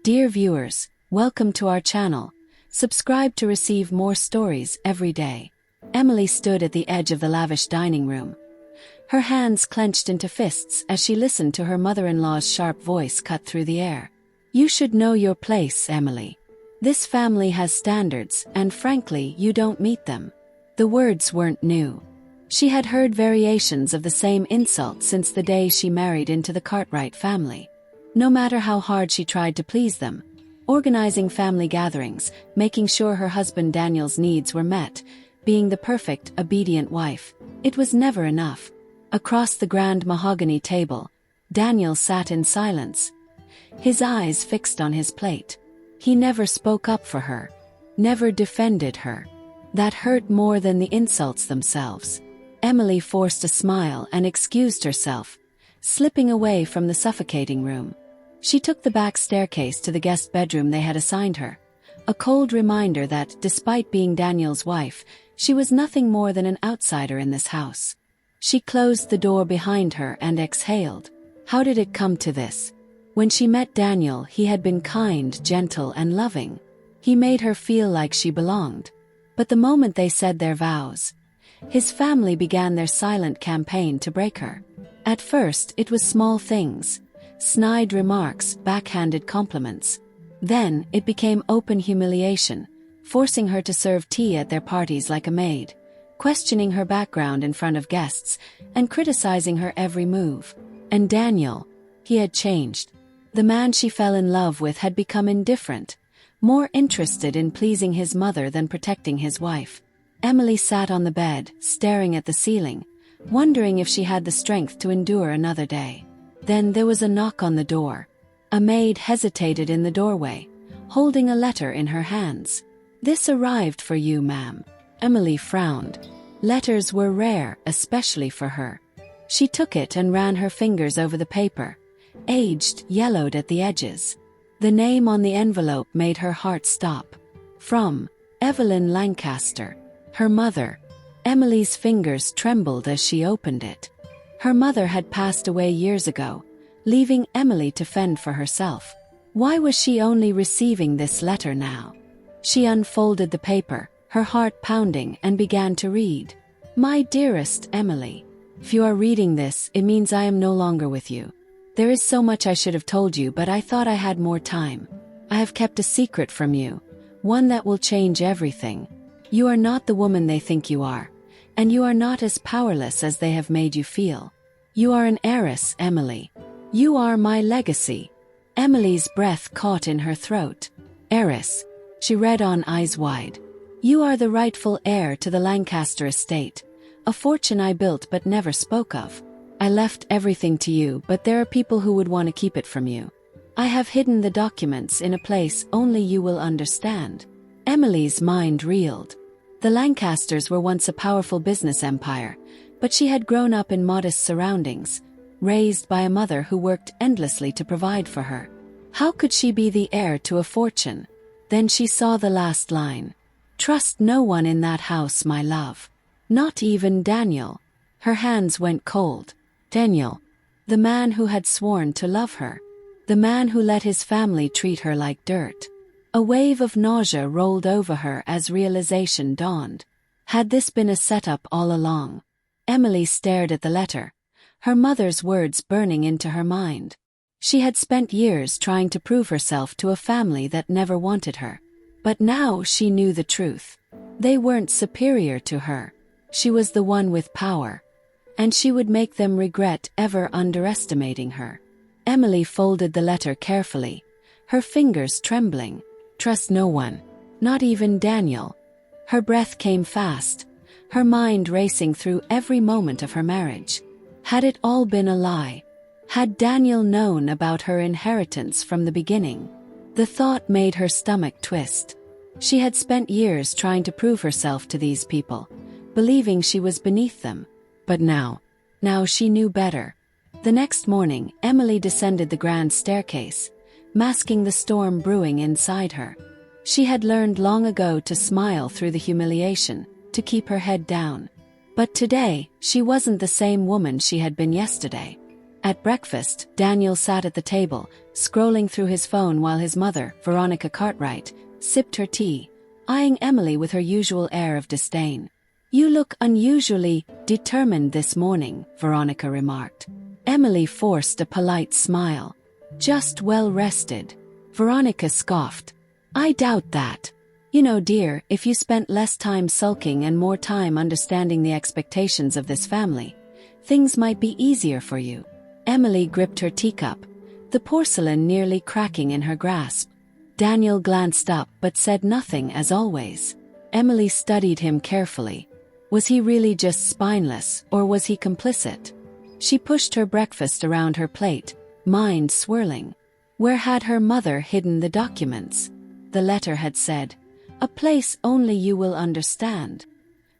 Dear viewers, welcome to our channel. Subscribe to receive more stories every day. Emily stood at the edge of the lavish dining room. Her hands clenched into fists as she listened to her mother-in-law's sharp voice cut through the air. You should know your place, Emily. This family has standards, and frankly, you don't meet them. The words weren't new. She had heard variations of the same insult since the day she married into the Cartwright family. No matter how hard she tried to please them, organizing family gatherings, making sure her husband Daniel's needs were met, being the perfect, obedient wife, it was never enough. Across the grand mahogany table, Daniel sat in silence, his eyes fixed on his plate. He never spoke up for her, never defended her. That hurt more than the insults themselves. Emily forced a smile and excused herself, slipping away from the suffocating room. She took the back staircase to the guest bedroom they had assigned her, a cold reminder that, despite being Daniel's wife, she was nothing more than an outsider in this house. She closed the door behind her and exhaled. How did it come to this? When she met Daniel, he had been kind, gentle, and loving. He made her feel like she belonged. But the moment they said their vows, his family began their silent campaign to break her. At first, it was small things. Snide remarks, backhanded compliments. Then, it became open humiliation, forcing her to serve tea at their parties like a maid, questioning her background in front of guests, and criticizing her every move. And Daniel, he had changed. The man she fell in love with had become indifferent, more interested in pleasing his mother than protecting his wife. Emily sat on the bed, staring at the ceiling, wondering if she had the strength to endure another day. Then there was a knock on the door. A maid hesitated in the doorway, holding a letter in her hands. "This arrived for you, ma'am." Emily frowned. Letters were rare, especially for her. She took it and ran her fingers over the paper, aged, yellowed at the edges. The name on the envelope made her heart stop. From Evelyn Lancaster, her mother. Emily's fingers trembled as she opened it. Her mother had passed away years ago, leaving Emily to fend for herself. Why was she only receiving this letter now? She unfolded the paper, her heart pounding, and began to read. My dearest Emily, if you are reading this, it means I am no longer with you. There is so much I should have told you, but I thought I had more time. I have kept a secret from you, one that will change everything. You are not the woman they think you are, and you are not as powerless as they have made you feel. You are an heiress, Emily. You are my legacy. Emily's breath caught in her throat. Heiress, she read on, eyes wide. You are the rightful heir to the Lancaster estate, a fortune I built but never spoke of. I left everything to you, but there are people who would want to keep it from you. I have hidden the documents in a place only you will understand. Emily's mind reeled. The Lancasters were once a powerful business empire, but she had grown up in modest surroundings, raised by a mother who worked endlessly to provide for her. How could she be the heir to a fortune? Then she saw the last line. Trust no one in that house, my love. Not even Daniel. Her hands went cold. Daniel, the man who had sworn to love her. The man who let his family treat her like dirt. A wave of nausea rolled over her as realization dawned. Had this been a setup all along? Emily stared at the letter, her mother's words burning into her mind. She had spent years trying to prove herself to a family that never wanted her. But now she knew the truth. They weren't superior to her. She was the one with power, and she would make them regret ever underestimating her. Emily folded the letter carefully, her fingers trembling. Trust no one, not even Daniel. Her breath came fast, her mind racing through every moment of her marriage. Had it all been a lie? Had Daniel known about her inheritance from the beginning? The thought made her stomach twist. She had spent years trying to prove herself to these people, believing she was beneath them. But now she knew better. The next morning, Emily descended the grand staircase, masking the storm brewing inside her. She had learned long ago to smile through the humiliation, to keep her head down. But today, she wasn't the same woman she had been yesterday. At breakfast, Daniel sat at the table, scrolling through his phone while his mother, Veronica Cartwright, sipped her tea, eyeing Emily with her usual air of disdain. "You look unusually determined this morning," Veronica remarked. Emily forced a polite smile. "Just well rested." Veronica scoffed. "I doubt that. You know, dear, if you spent less time sulking and more time understanding the expectations of this family, things might be easier for you." Emily gripped her teacup, the porcelain nearly cracking in her grasp. Daniel glanced up but said nothing as always. Emily studied him carefully. Was he really just spineless, or was he complicit? She pushed her breakfast around her plate, mind swirling. Where had her mother hidden the documents? The letter had said, "A place only you will understand."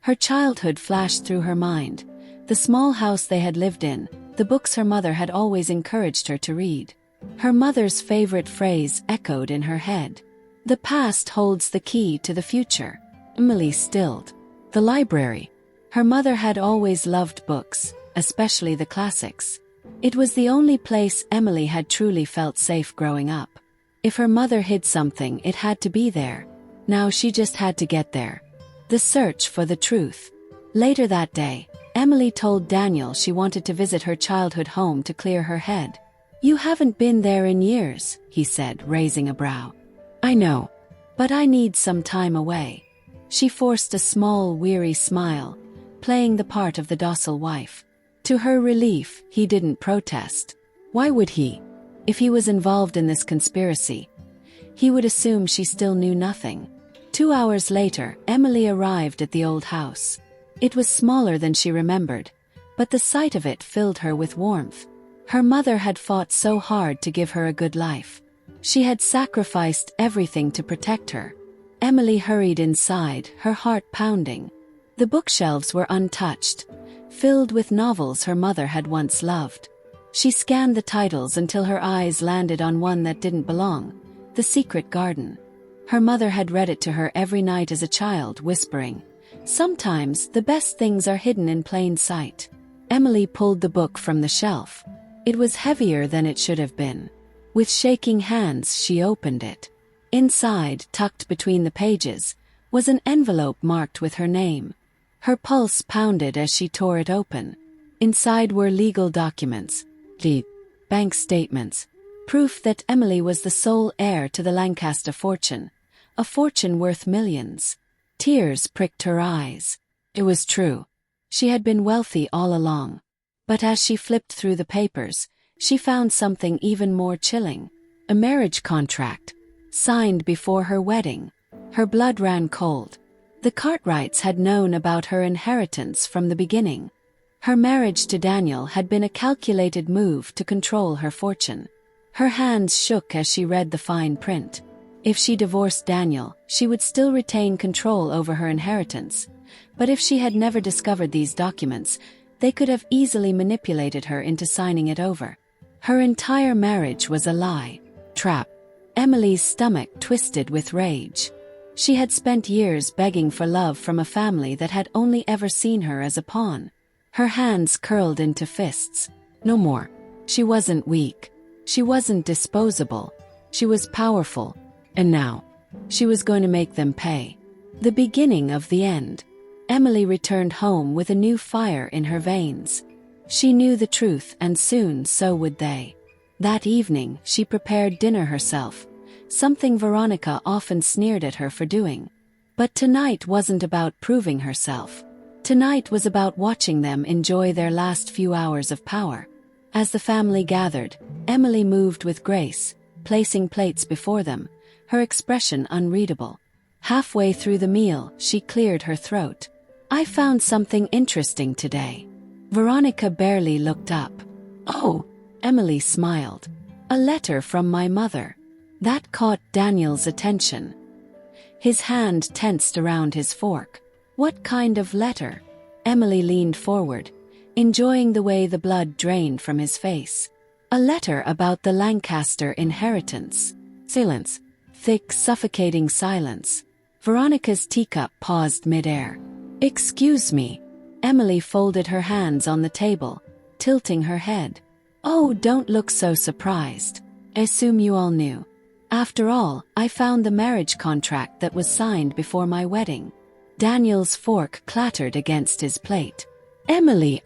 Her childhood flashed through her mind, the small house they had lived in, the books her mother had always encouraged her to read. Her mother's favorite phrase echoed in her head. "The past holds the key to the future." Emily stilled. The library. Her mother had always loved books, especially the classics. It was the only place Emily had truly felt safe growing up. If her mother hid something, it had to be there. Now she just had to get there. The search for the truth. Later that day, Emily told Daniel she wanted to visit her childhood home to clear her head. "You haven't been there in years," he said, raising a brow. "I know. But I need some time away." She forced a small, weary smile, playing the part of the docile wife. To her relief, he didn't protest. Why would he? If he was involved in this conspiracy, he would assume she still knew nothing. 2 hours later, Emily arrived at the old house. It was smaller than she remembered, but the sight of it filled her with warmth. Her mother had fought so hard to give her a good life. She had sacrificed everything to protect her. Emily hurried inside, her heart pounding. The bookshelves were untouched, filled with novels her mother had once loved. She scanned the titles until her eyes landed on one that didn't belong, The Secret Garden. Her mother had read it to her every night as a child, whispering, "Sometimes the best things are hidden in plain sight." Emily pulled the book from the shelf. It was heavier than it should have been. With shaking hands, she opened it. Inside, tucked between the pages, was an envelope marked with her name. Her pulse pounded as she tore it open. Inside were legal documents, bank statements, proof that Emily was the sole heir to the Lancaster fortune, a fortune worth millions. Tears pricked her eyes. It was true. She had been wealthy all along. But as she flipped through the papers, she found something even more chilling. A marriage contract, signed before her wedding. Her blood ran cold. The Cartwrights had known about her inheritance from the beginning. Her marriage to Daniel had been a calculated move to control her fortune. Her hands shook as she read the fine print. If she divorced Daniel, she would still retain control over her inheritance. But if she had never discovered these documents, they could have easily manipulated her into signing it over. Her entire marriage was a lie. Trap. Emily's stomach twisted with rage. She had spent years begging for love from a family that had only ever seen her as a pawn. Her hands curled into fists. No more. She wasn't weak. She wasn't disposable. She was powerful. And now, she was going to make them pay. The beginning of the end. Emily returned home with a new fire in her veins. She knew the truth, and soon so would they. That evening, she prepared dinner herself, something Veronica often sneered at her for doing. But tonight wasn't about proving herself. Tonight was about watching them enjoy their last few hours of power. As the family gathered, Emily moved with grace, placing plates before them, her expression unreadable. Halfway through the meal, she cleared her throat. "I found something interesting today." Veronica barely looked up. "Oh," Emily smiled. "A letter from my mother." That caught Daniel's attention. His hand tensed around his fork. "What kind of letter?" Emily leaned forward, enjoying the way the blood drained from his face. "A letter about the Lancaster inheritance." Silence. Thick, suffocating silence. Veronica's teacup paused midair. "Excuse me." Emily folded her hands on the table, tilting her head. Oh, don't look so surprised. I assume you all knew. After all, I found the marriage contract that was signed before my wedding. Daniel's fork clattered against his plate. Emily,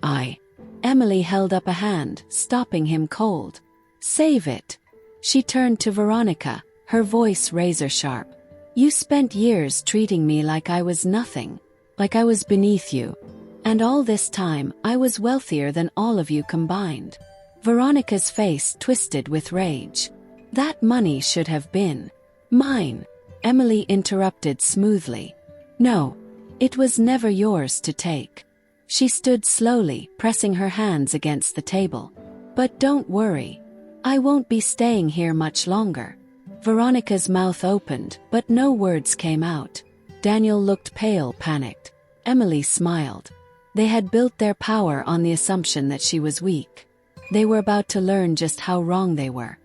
Emily held up a hand, stopping him cold. Save it. She turned to Veronica, her voice razor-sharp. You spent years treating me like I was nothing, like I was beneath you. And all this time, I was wealthier than all of you combined. Veronica's face twisted with rage. That money should have been mine, Emily interrupted smoothly. No, it was never yours to take. She stood slowly, pressing her hands against the table. But don't worry. I won't be staying here much longer. Veronica's mouth opened, but no words came out. Daniel looked pale, panicked. Emily smiled. They had built their power on the assumption that she was weak. They were about to learn just how wrong they were.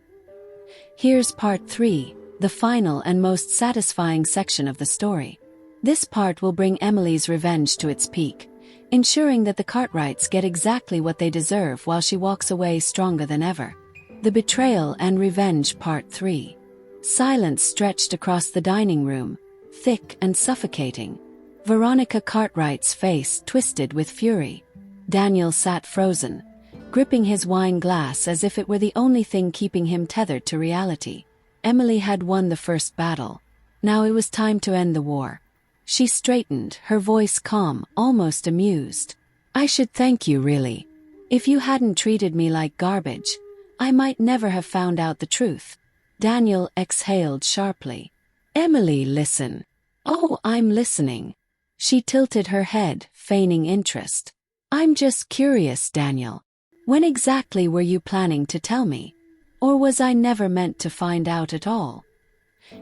Here's part 3, the final and most satisfying section of the story. This part will bring Emily's revenge to its peak, ensuring that the Cartwrights get exactly what they deserve while she walks away stronger than ever. The Betrayal and Revenge Part 3. Silence stretched across the dining room, thick and suffocating. Veronica Cartwright's face twisted with fury. Daniel sat frozen, gripping his wine glass as if it were the only thing keeping him tethered to reality. Emily had won the first battle. Now it was time to end the war. She straightened, her voice calm, almost amused. I should thank you, really. If you hadn't treated me like garbage, I might never have found out the truth. Daniel exhaled sharply. Emily, listen. Oh, I'm listening. She tilted her head, feigning interest. I'm just curious, Daniel. When exactly were you planning to tell me? Or was I never meant to find out at all?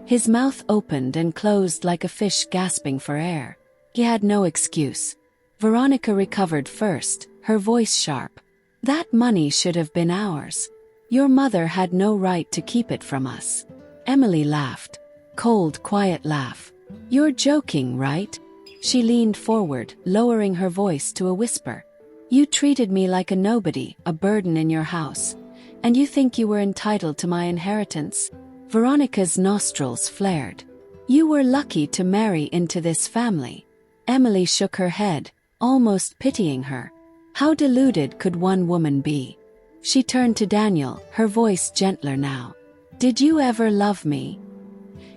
His mouth opened and closed like a fish gasping for air. He had no excuse. Veronica recovered first, her voice sharp. That money should have been ours. Your mother had no right to keep it from us. Emily laughed. Cold, quiet laugh. You're joking, right? She leaned forward, lowering her voice to a whisper. You treated me like a nobody, a burden in your house. And you think you were entitled to my inheritance? Veronica's nostrils flared. You were lucky to marry into this family. Emily shook her head, almost pitying her. How deluded could one woman be? She turned to Daniel, her voice gentler now. Did you ever love me?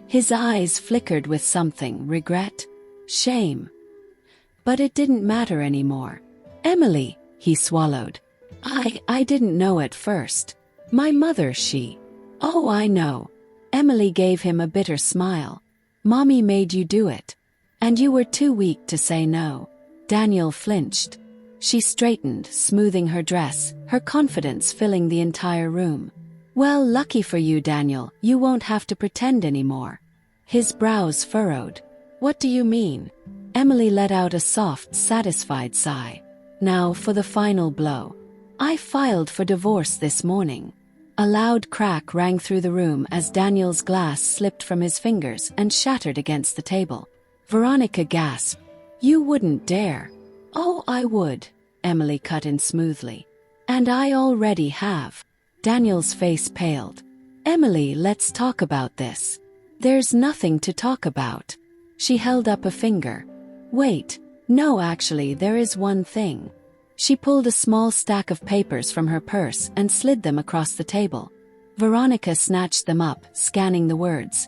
His eyes flickered with something, regret, shame. But it didn't matter anymore. Emily, he swallowed. I didn't know at first. My mother, she. Oh, I know. Emily gave him a bitter smile. Mommy made you do it. And you were too weak to say no. Daniel flinched. She straightened, smoothing her dress, her confidence filling the entire room. Well, lucky for you, Daniel, you won't have to pretend anymore. His brows furrowed. What do you mean? Emily let out a soft, satisfied sigh. Now for the final blow. I filed for divorce this morning. A loud crack rang through the room as Daniel's glass slipped from his fingers and shattered against the table. Veronica gasped. You wouldn't dare. Oh, I would, Emily cut in smoothly. And I already have. Daniel's face paled. Emily, let's talk about this. There's nothing to talk about. She held up a finger. Wait, no, actually, there is one thing. She pulled a small stack of papers from her purse and slid them across the table. Veronica snatched them up, scanning the words,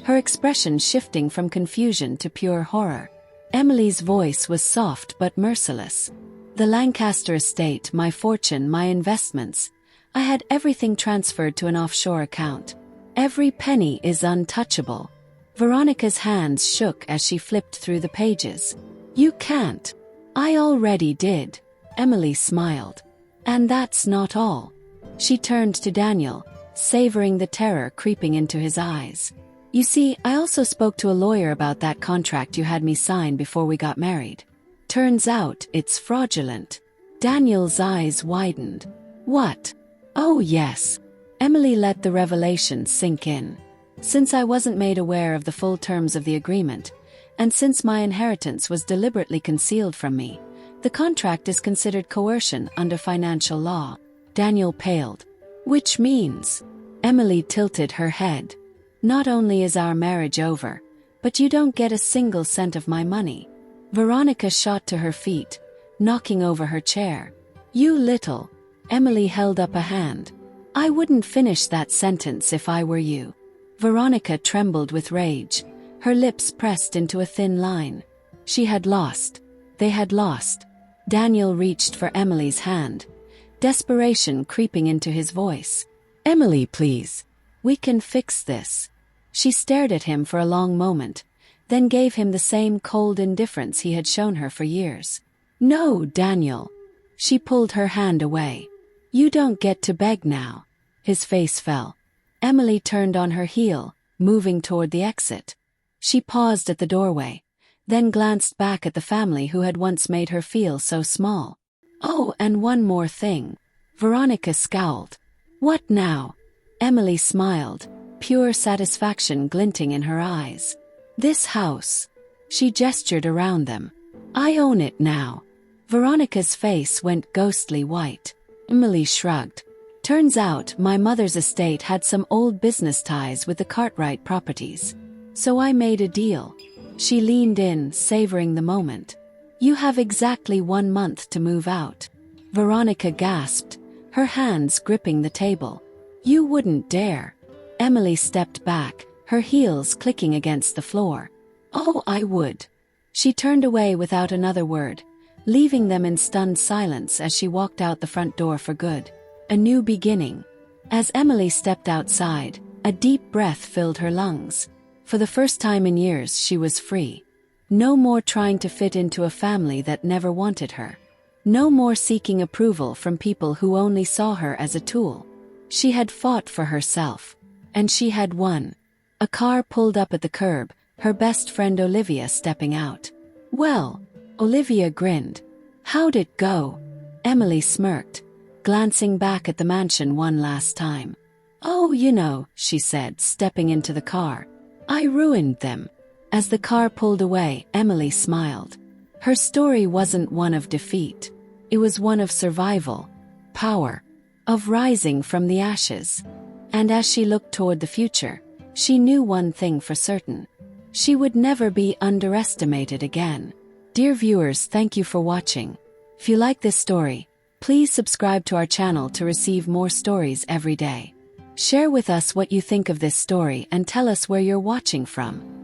her expression shifting from confusion to pure horror. Emily's voice was soft but merciless. The Lancaster estate, my fortune, my investments. I had everything transferred to an offshore account. Every penny is untouchable. Veronica's hands shook as she flipped through the pages. You can't. I already did. Emily smiled. And that's not all. She turned to Daniel, savoring the terror creeping into his eyes. You see, I also spoke to a lawyer about that contract you had me sign before we got married. Turns out it's fraudulent. Daniel's eyes widened. What? Oh, yes. Emily let the revelation sink in. Since I wasn't made aware of the full terms of the agreement, and since my inheritance was deliberately concealed from me, the contract is considered coercion under financial law. Daniel paled. Which means? Emily tilted her head. Not only is our marriage over, but you don't get a single cent of my money. Veronica shot to her feet, knocking over her chair. You little. Emily held up a hand. I wouldn't finish that sentence if I were you. Veronica trembled with rage, her lips pressed into a thin line. She had lost. They had lost. Daniel reached for Emily's hand, desperation creeping into his voice. Emily, please. We can fix this. She stared at him for a long moment, then gave him the same cold indifference he had shown her for years. No, Daniel. She pulled her hand away. You don't get to beg now. His face fell. Emily turned on her heel, moving toward the exit. She paused at the doorway, then glanced back at the family who had once made her feel so small. Oh, and one more thing. Veronica scowled. What now? Emily smiled, pure satisfaction glinting in her eyes. This house. She gestured around them. I own it now. Veronica's face went ghostly white. Emily shrugged. Turns out my mother's estate had some old business ties with the Cartwright properties. So I made a deal. She leaned in, savoring the moment. You have exactly 1 month to move out. Veronica gasped, her hands gripping the table. You wouldn't dare. Emily stepped back, her heels clicking against the floor. Oh, I would. She turned away without another word, leaving them in stunned silence as she walked out the front door for good. A new beginning. As Emily stepped outside, a deep breath filled her lungs. For the first time in years, she was free. No more trying to fit into a family that never wanted her. No more seeking approval from people who only saw her as a tool. She had fought for herself. And she had won. A car pulled up at the curb, her best friend Olivia stepping out. Well, Olivia grinned. How'd it go? Emily smirked, glancing back at the mansion one last time. Oh, you know, she said, stepping into the car. I ruined them. As the car pulled away, Emily smiled. Her story wasn't one of defeat. It was one of survival, power, of rising from the ashes. And as she looked toward the future, she knew one thing for certain. She would never be underestimated again. Dear viewers, thank you for watching. If you like this story, please subscribe to our channel to receive more stories every day. Share with us what you think of this story and tell us where you're watching from.